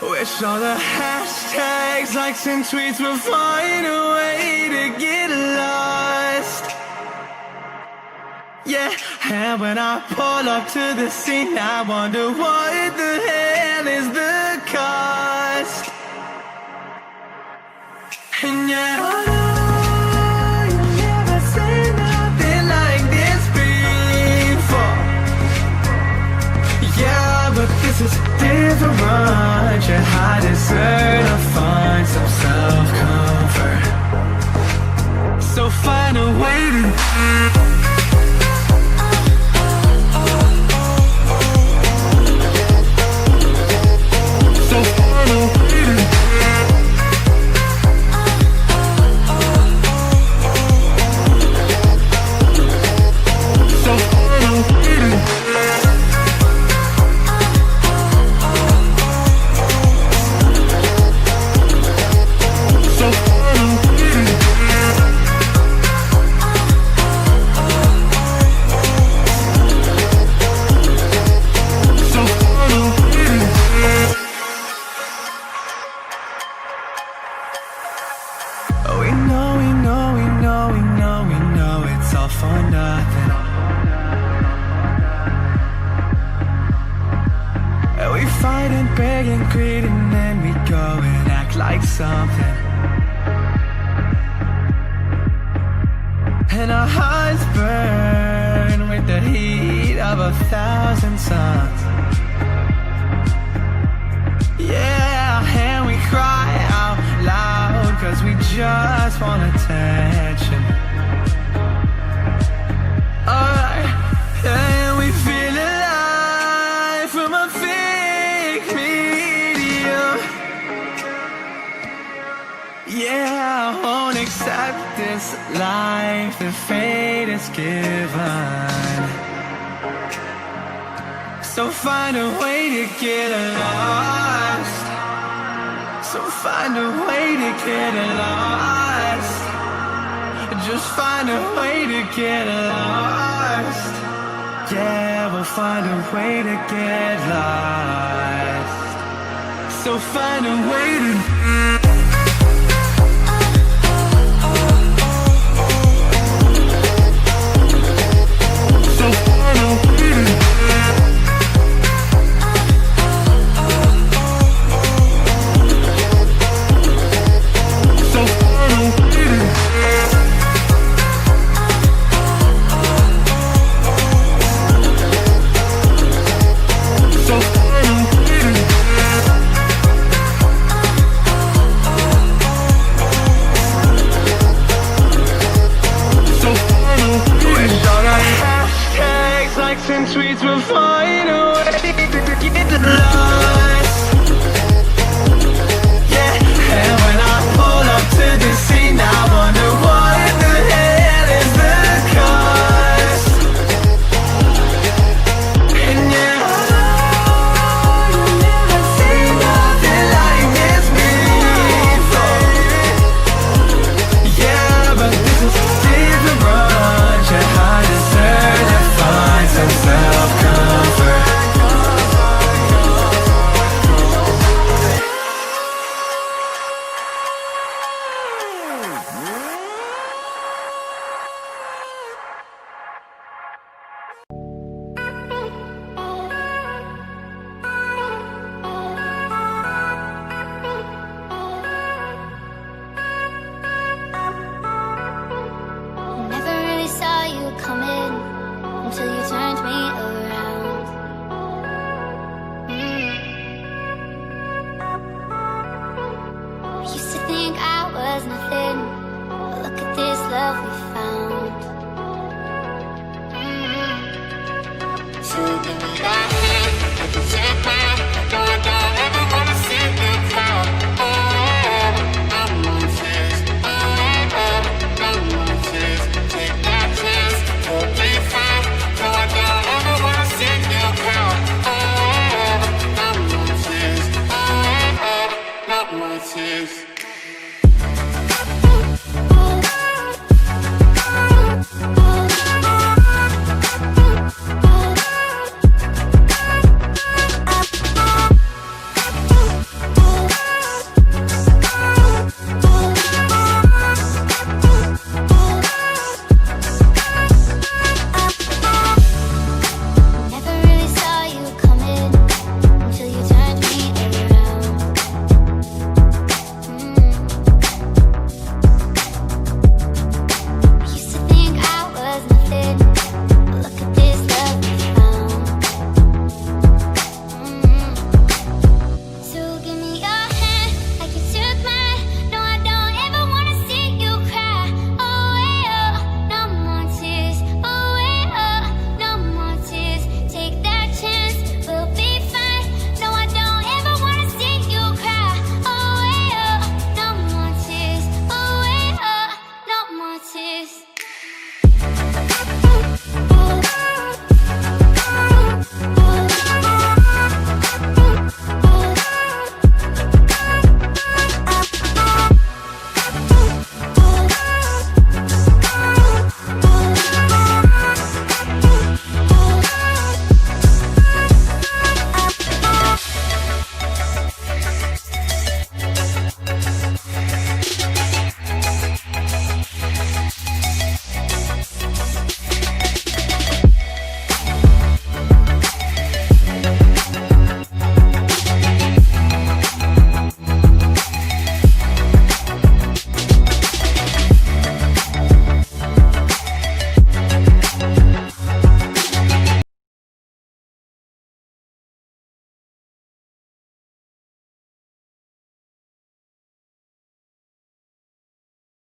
Wish all the hashtags, likes and tweets would find a way to get lost. Yeah, and when I pull up to the scene, I wonder what the hell is the cost. And yeah, I know you never seen nothing like this before. Yeah, but this is different. I deserve to find some self-comfort. So find a way to it's all for nothing. We fight and beg and greed, and then we go and act like something. And our hearts burn with the heat of 1,000 suns. Yeah, and we cry out loud, 'cause we just want attention. And we feel alive from a fake medium. Yeah, I won't accept this life that fate is given. So find a way to get lost. So find a way to get lost. Just find a way to get lost. Yeah, we'll find a way to get lost. So find a way to